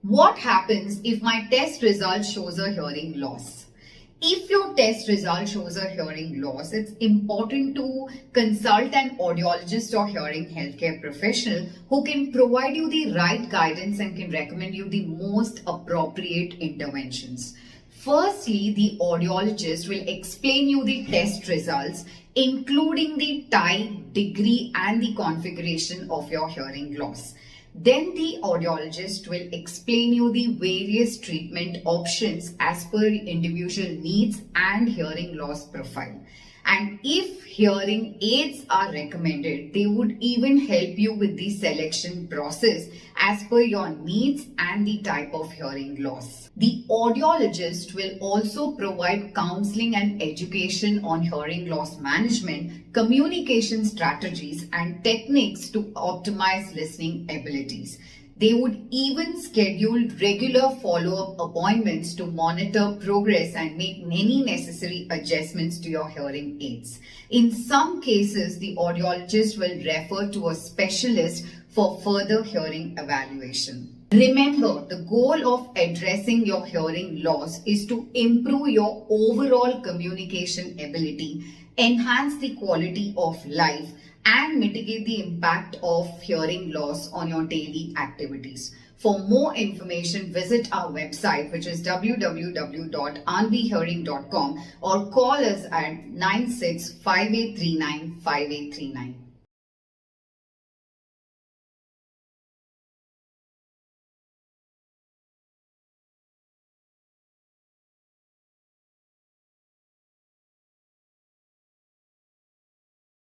What happens if my test result shows a hearing loss? If your test result shows a hearing loss, it's important to consult an audiologist or hearing healthcare professional who can provide you the right guidance and can recommend you the most appropriate interventions. Firstly, the audiologist will explain you the test results, including the type, degree, and the configuration of your hearing loss. Then the audiologist will explain you the various treatment options as per individual needs and hearing loss profile. And if hearing aids are recommended, they would even help you with the selection process as per your needs and the type of hearing loss. The audiologist will also provide counseling and education on hearing loss management, communication strategies, and techniques to optimize listening abilities. They would even schedule regular follow-up appointments to monitor progress and make any necessary adjustments to your hearing aids. In some cases, the audiologist will refer to a specialist for further hearing evaluation. Remember, the goal of addressing your hearing loss is to improve your overall communication ability, enhance the quality of life, and mitigate the impact of hearing loss on your daily activities. For more information, visit our website, which is www.aanvihearing.com, or call us at 9658395839.